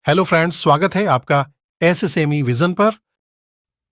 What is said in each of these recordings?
Hello friends, स्वागत है आपका एसएसएमई विजन पर।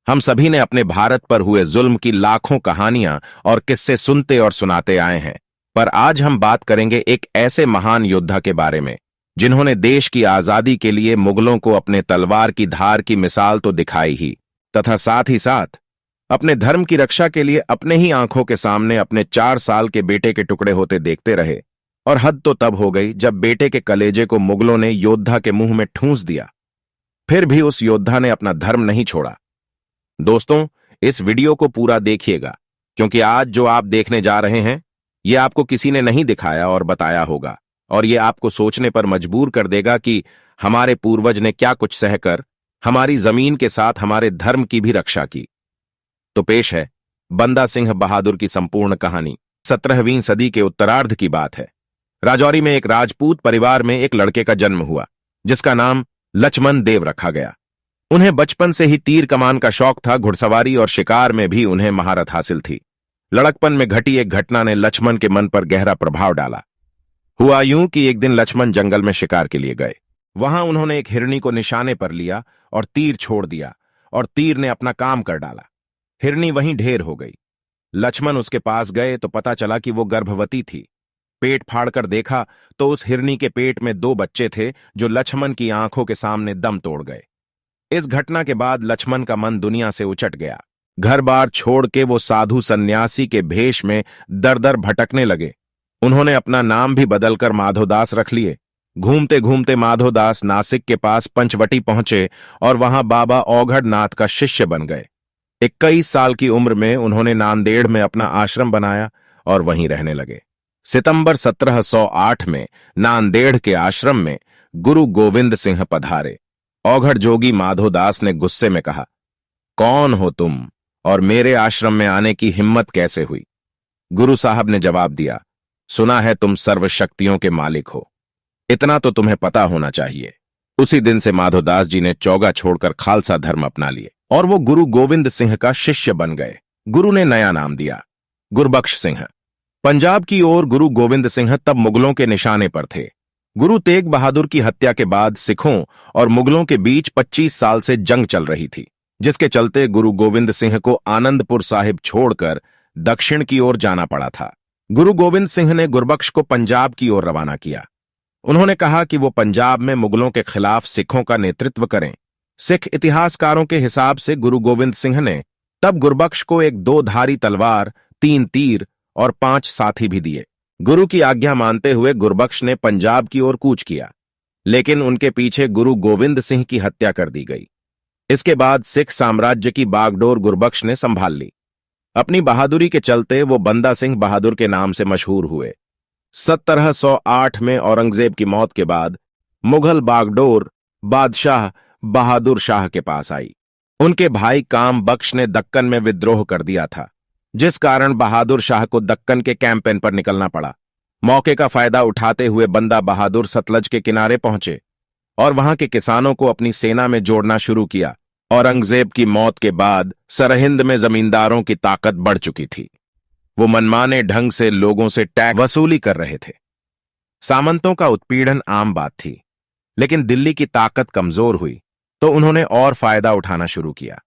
हम सभी ने अपने भारत पर हुए जुल्म की लाखों कहानियां और किस्से सुनते और सुनाते आए हैं, पर आज हम बात करेंगे एक ऐसे महान योद्धा के बारे में जिन्होंने देश की आजादी के लिए मुगलों को अपने तलवार की धार की मिसाल तो दिखाई ही, तथा साथ ही साथ अपने धर्म की रक्षा के लिए अपने ही आंखों के सामने अपने 4 साल के बेटे के टुकड़े होते देखते रहे। और हद तो तब हो गई जब बेटे के कलेजे को मुगलों ने योद्धा के मुंह में ठूंस दिया। फिर भी उस योद्धा ने अपना धर्म नहीं छोड़ा। दोस्तों, इस वीडियो को पूरा देखिएगा, क्योंकि आज जो आप देखने जा रहे हैं यह आपको किसी ने नहीं दिखाया और बताया होगा, और यह आपको सोचने पर मजबूर कर देगा कि हमारे पूर्वज ने क्या कुछ सहकर हमारी जमीन के साथ हमारे धर्म की भी रक्षा की। तो पेश है बंदा सिंह बहादुर की संपूर्ण कहानी। 17वीं सदी के उत्तरार्ध की बात है। राजौरी में एक राजपूत परिवार में एक लड़के का जन्म हुआ, जिसका नाम लक्ष्मण देव रखा गया। उन्हें बचपन से ही तीर कमान का शौक था। घुड़सवारी और शिकार में भी उन्हें महारत हासिल थी। लड़कपन में घटी एक घटना ने लक्ष्मण के मन पर गहरा प्रभाव डाला। हुआ यूं कि एक दिन लक्ष्मण जंगल में शिकार के लिए गए। वहां उन्होंने एक हिरनी को निशाने पर लिया और तीर छोड़ दिया, और तीर ने अपना काम कर डाला। हिरनी वहीं ढेर हो गई। लक्ष्मण उसके पास गए तो पता चला कि वो गर्भवती थी। पेट फाड़कर देखा तो उस हिरनी के पेट में 2 बच्चे थे, जो लक्ष्मण की आंखों के सामने दम तोड़ गए। इस घटना के बाद लक्ष्मण का मन दुनिया से उचट गया। घर बार छोड़ के वो साधु सन्यासी के भेष में दर दर भटकने लगे। उन्होंने अपना नाम भी बदलकर माधोदास रख लिए। घूमते घूमते माधोदास नासिक के पास पंचवटी पहुंचे और वहां बाबा औघड़नाथ का शिष्य बन गए। 21 साल की उम्र में उन्होंने नांदेड़ में अपना आश्रम बनाया और वहीं रहने लगे। सितंबर 1708 में नांदेड़ के आश्रम में गुरु गोविंद सिंह पधारे। औघड़ जोगी माधोदास ने गुस्से में कहा, कौन हो तुम और मेरे आश्रम में आने की हिम्मत कैसे हुई? गुरु साहब ने जवाब दिया, सुना है तुम सर्वशक्तियों के मालिक हो, इतना तो तुम्हें पता होना चाहिए। उसी दिन से माधोदास जी ने चौगा छोड़कर खालसा धर्म अपना लिए और वो गुरु गोविंद सिंह का शिष्य बन गए। गुरु ने नया नाम दिया, गुरबख्श सिंह। पंजाब की ओर गुरु गोविंद सिंह तब मुगलों के निशाने पर थे। गुरु तेग बहादुर की हत्या के बाद सिखों और मुगलों के बीच 25 साल से जंग चल रही थी, जिसके चलते गुरु गोविंद सिंह को आनंदपुर साहिब छोड़कर दक्षिण की ओर जाना पड़ा था। गुरु गोविंद सिंह ने गुरबख्श को पंजाब की ओर रवाना किया। उन्होंने कहा कि वो पंजाब में मुगलों के खिलाफ सिखों का नेतृत्व करें। सिख इतिहासकारों के हिसाब से गुरु गोविंद सिंह ने तब गुरबख्श को एक 2 धारी तलवार, 3 तीर और 5 साथी भी दिए। गुरु की आज्ञा मानते हुए गुरबख्श ने पंजाब की ओर कूच किया, लेकिन उनके पीछे गुरु गोविंद सिंह की हत्या कर दी गई। इसके बाद सिख साम्राज्य की बागडोर गुरबख्श ने संभाल ली। अपनी बहादुरी के चलते वो बंदा सिंह बहादुर के नाम से मशहूर हुए। 1708 में औरंगजेब की मौत के बाद मुगल बागडोर बादशाह बहादुर शाह के पास आई। उनके भाई काम बख्श ने दक्कन में विद्रोह कर दिया था, जिस कारण बहादुर शाह को दक्कन के कैंपेन पर निकलना पड़ा। मौके का फायदा उठाते हुए बंदा बहादुर सतलज के किनारे पहुंचे और वहां के किसानों को अपनी सेना में जोड़ना शुरू किया। औरंगजेब की मौत के बाद सरहिंद में जमींदारों की ताकत बढ़ चुकी थी। वो मनमाने ढंग से लोगों से टैक्स वसूली कर रहे थे। सामंतों का उत्पीड़न आम बात थी, लेकिन दिल्ली की ताकत कमजोर हुई तो उन्होंने और फायदा उठाना शुरू किया।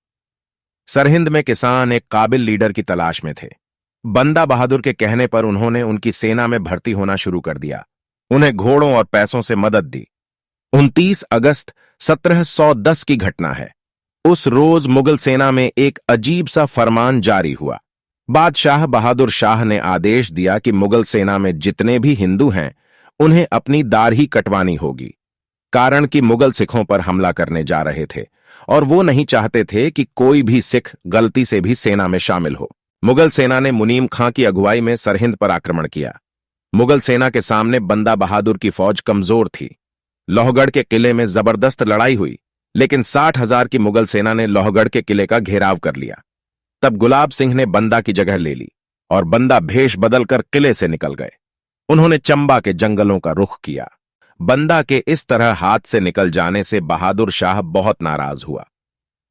सरहिंद में किसान एक काबिल लीडर की तलाश में थे। बंदा बहादुर के कहने पर उन्होंने उनकी सेना में भर्ती होना शुरू कर दिया। उन्हें घोड़ों और पैसों से मदद दी। 29 अगस्त 1710 की घटना है। उस रोज मुगल सेना में एक अजीब सा फरमान जारी हुआ। बादशाह बहादुर शाह ने आदेश दिया कि मुगल सेना में जितने भी हिंदू हैं उन्हें अपनी दाढ़ी कटवानी होगी, कारण कि मुगल सिखों पर हमला करने जा रहे थे और वो नहीं चाहते थे कि कोई भी सिख गलती से भी सेना में शामिल हो। मुगल सेना ने मुनीम खां की अगुवाई में सरहिंद पर आक्रमण किया। मुगल सेना के सामने बंदा बहादुर की फौज कमजोर थी। लोहगढ़ के किले में जबरदस्त लड़ाई हुई, लेकिन 60,000 की मुगल सेना ने लोहगढ़ के किले का घेराव कर लिया। तब गुलाब सिंह ने बंदा की जगह ले ली और बंदा भेष बदलकर किले से निकल गए। उन्होंने चंबा के जंगलों का रुख किया। बंदा के इस तरह हाथ से निकल जाने से बहादुर शाह बहुत नाराज हुआ।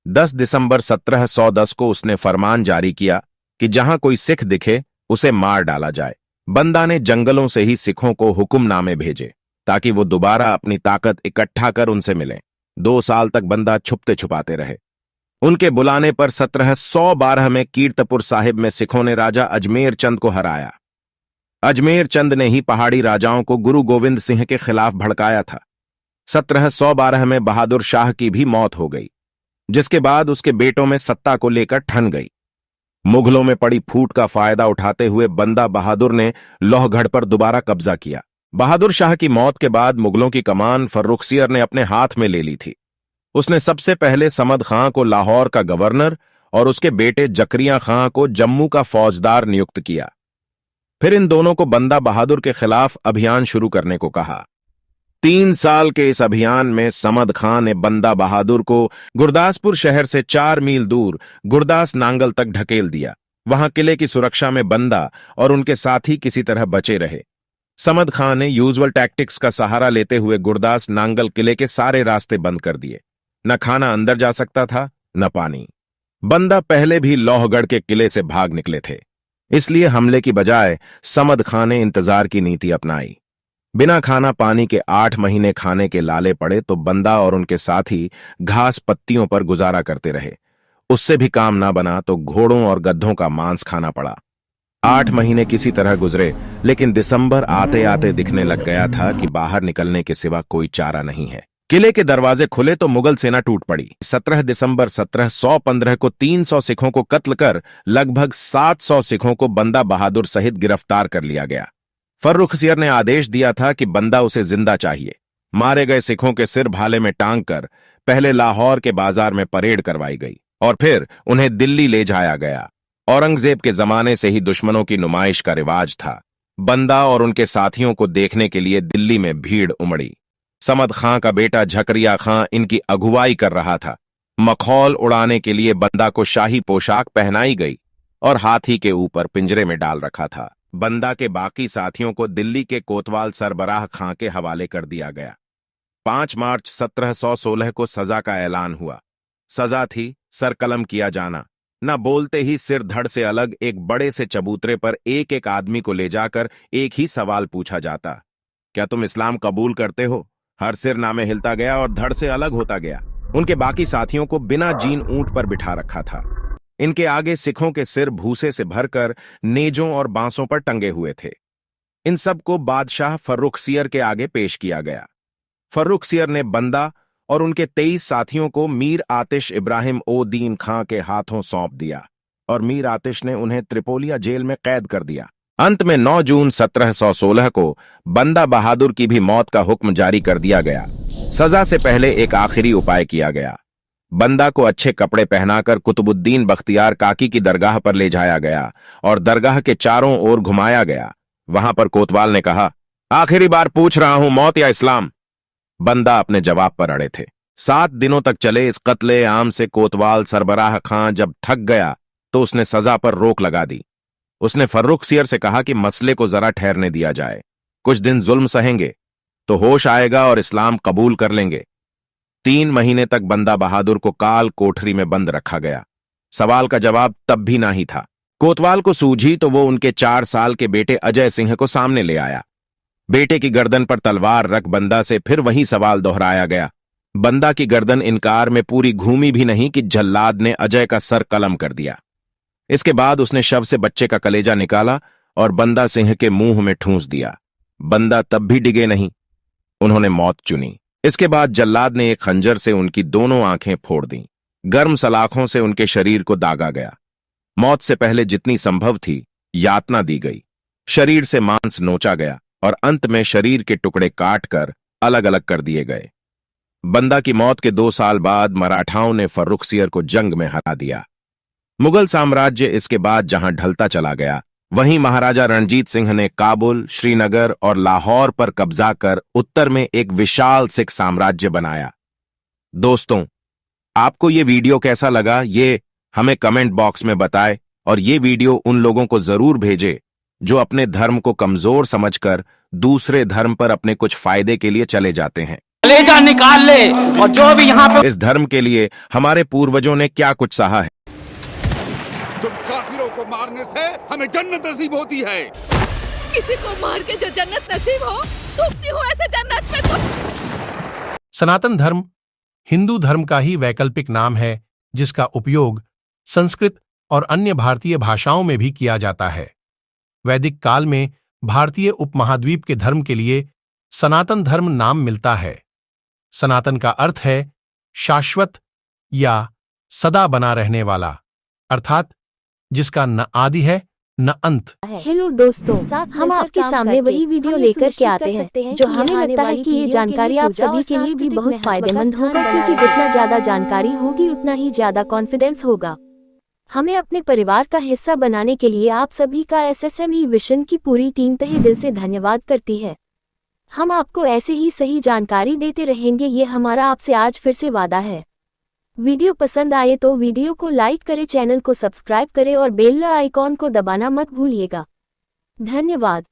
10 दिसंबर 1710 को उसने फरमान जारी किया कि जहां कोई सिख दिखे उसे मार डाला जाए। बंदा ने जंगलों से ही सिखों को हुक्मनामे भेजे ताकि वो दोबारा अपनी ताकत इकट्ठा कर उनसे मिलें। 2 साल तक बंदा छुपते छुपाते रहे। उनके बुलाने पर 1712 में कीर्तपुर साहिब में सिखों ने राजा अजमेर चंद को हराया। अजमेर चंद ने ही पहाड़ी राजाओं को गुरु गोविंद सिंह के खिलाफ भड़काया था। 1712 में बहादुर शाह की भी मौत हो गई, जिसके बाद उसके बेटों में सत्ता को लेकर ठन गई। मुगलों में पड़ी फूट का फायदा उठाते हुए बंदा बहादुर ने लोहगढ़ पर दोबारा कब्जा किया। बहादुर शाह की मौत के बाद मुगलों की कमान फर्रुखसियर ने अपने हाथ में ले ली थी। उसने सबसे पहले समद खां को लाहौर का गवर्नर और उसके बेटे जकरिया खां को जम्मू का फौजदार नियुक्त किया। फिर इन दोनों को बंदा बहादुर के खिलाफ अभियान शुरू करने को कहा। 3 साल के इस अभियान में समद खां ने बंदा बहादुर को गुरदासपुर शहर से 4 मील दूर गुरदास नांगल तक ढकेल दिया। वहां किले की सुरक्षा में बंदा और उनके साथी किसी तरह बचे रहे। समद खां ने यूजुअल टैक्टिक्स का सहारा लेते हुए गुरदास नांगल किले के सारे रास्ते बंद कर दिए। न खाना अंदर जा सकता था, न पानी। बंदा पहले भी लोहगढ़ के किले से भाग निकले थे, इसलिए हमले की बजाय समद खां ने इंतजार की नीति अपनाई। बिना खाना पानी के 8 महीने खाने के लाले पड़े तो बंदा और उनके साथी घास पत्तियों पर गुजारा करते रहे। उससे भी काम ना बना तो घोड़ों और गधों का मांस खाना पड़ा। 8 महीने किसी तरह गुजरे, लेकिन दिसंबर आते आते दिखने लग गया था कि बाहर निकलने के सिवा कोई चारा नहीं है। किले के दरवाजे खुले तो मुगल सेना टूट पड़ी। 17 दिसंबर 1715 को 300 सिखों को कत्ल कर लगभग 700 सिखों को बंदा बहादुर सहित गिरफ्तार कर लिया गया। फर्रुखसियर ने आदेश दिया था कि बंदा उसे जिंदा चाहिए। मारे गए सिखों के सिर भाले में टांग कर पहले लाहौर के बाजार में परेड करवाई गई और फिर उन्हें दिल्ली ले जाया गया। औरंगजेब के जमाने से ही दुश्मनों की नुमाइश का रिवाज था। बंदा और उनके साथियों को देखने के लिए दिल्ली में भीड़ उमड़ी। समद खां का बेटा झकरिया खां इनकी अगुवाई कर रहा था। मखौल उड़ाने के लिए बंदा को शाही पोशाक पहनाई गई और हाथी के ऊपर पिंजरे में डाल रखा था। बंदा के बाकी साथियों को दिल्ली के कोतवाल सरबराह खां के हवाले कर दिया गया। 5 मार्च 1716 को सजा का ऐलान हुआ। सजा थी सर कलम किया जाना। न बोलते ही सिर धड़ से अलग एक बड़े से चबूतरे पर एक एक आदमी को ले जाकर एक ही सवाल पूछा जाता, क्या तुम इस्लाम कबूल करते हो? हर सिर नामे हिलता गया और धड़ से अलग होता गया। उनके बाकी साथियों को बिना जीन ऊंट पर बिठा रखा था। इनके आगे सिखों के सिर भूसे से भरकर नेजों और बांसों पर टंगे हुए थे। इन सब को बादशाह फर्रुखसियर के आगे पेश किया गया। फर्रुखसियर ने बंदा और उनके 23 साथियों को मीर आतिश इब्राहिम ओ दीन खां के हाथों सौंप दिया और मीर आतिश ने उन्हें त्रिपोलिया जेल में कैद कर दिया। अंत में 9 जून 1716 को बंदा बहादुर की भी मौत का हुक्म जारी कर दिया गया। सजा से पहले एक आखिरी उपाय किया गया। बंदा को अच्छे कपड़े पहनाकर कुतुबुद्दीन बख्तियार काकी की दरगाह पर ले जाया गया और दरगाह के चारों ओर घुमाया गया। वहां पर कोतवाल ने कहा, आखिरी बार पूछ रहा हूं, मौत या इस्लाम? बंदा अपने जवाब पर अड़े थे। 7 दिनों तक चले इस कत्ले आम से कोतवाल सरबराह खां जब थक गया तो उसने सजा पर रोक लगा दी। उसने फर्रुखसियर से कहा कि मसले को जरा ठहरने दिया जाए, कुछ दिन जुल्म सहेंगे तो होश आएगा और इस्लाम कबूल कर लेंगे। 3 महीने तक बंदा बहादुर को काल कोठरी में बंद रखा गया। सवाल का जवाब तब भी ना ही था। कोतवाल को सूझी तो वो उनके 4 साल के बेटे अजय सिंह को सामने ले आया। बेटे की गर्दन पर तलवार रख बंदा से फिर वही सवाल दोहराया गया। बंदा की गर्दन इनकार में पूरी घूमी भी नहीं कि जल्लाद ने अजय का सर कलम कर दिया। इसके बाद उसने शव से बच्चे का कलेजा निकाला और बंदा सिंह के मुंह में ठूंस दिया। बंदा तब भी डिगे नहीं, उन्होंने मौत चुनी। इसके बाद जल्लाद ने एक खंजर से उनकी दोनों आंखें फोड़ दी। गर्म सलाखों से उनके शरीर को दागा गया। मौत से पहले जितनी संभव थी यातना दी गई। शरीर से मांस नोचा गया और अंत में शरीर के टुकड़े काटकर अलग अलग कर दिए गए। बंदा की मौत के 2 साल बाद मराठाओं ने फर्रुखसियर को जंग में हरा दिया। मुगल साम्राज्य इसके बाद जहां ढलता चला गया, वहीं महाराजा रणजीत सिंह ने काबुल, श्रीनगर और लाहौर पर कब्जा कर उत्तर में एक विशाल सिख साम्राज्य बनाया। दोस्तों, आपको ये वीडियो कैसा लगा ये हमें कमेंट बॉक्स में बताएं और ये वीडियो उन लोगों को जरूर भेजें जो अपने धर्म को कमजोर समझकर दूसरे धर्म पर अपने कुछ फायदे के लिए चले जाते हैं। कलेजा निकाल ले। और जो भी यहाँ पे इस धर्म के लिए हमारे पूर्वजों ने क्या कुछ सहा है। तुम काफिरों को मारने से हमें जन्नत नसीब होती है। किसी को मार के जो जन्नत नसीब हो थूकती हूँ ऐसे जन्नत में। सनातन धर्म हिंदू धर्म का ही वैकल्पिक नाम है, जिसका उपयोग संस्कृत और अन्य भारतीय भाषाओं में भी किया जाता है। वैदिक काल में भारतीय उपमहाद्वीप के धर्म के लिए सनातन धर्म नाम मिलता है। सनातन का अर्थ है शाश्वत या सदा बना रहने वाला, अर्थात जिसका न आदि है न अंत। हेलो दोस्तों, हम आपके सामने वही वीडियो लेकर के आते हैं जो हमें लगता है कि ये जानकारी आप सभी के लिए भी बहुत फायदेमंद होगा, क्योंकि जितना ज्यादा जानकारी होगी उतना ही ज्यादा कॉन्फिडेंस होगा। हमें अपने परिवार का हिस्सा बनाने के लिए आप सभी का SSME विजन की पूरी टीम तहे दिल से धन्यवाद करती है। हम आपको ऐसे ही सही जानकारी देते रहेंगे, ये हमारा आपसे आज फिर से वादा है। वीडियो पसंद आए तो वीडियो को लाइक करें, चैनल को सब्सक्राइब करें और बेल आइकॉन को दबाना मत भूलिएगा। धन्यवाद।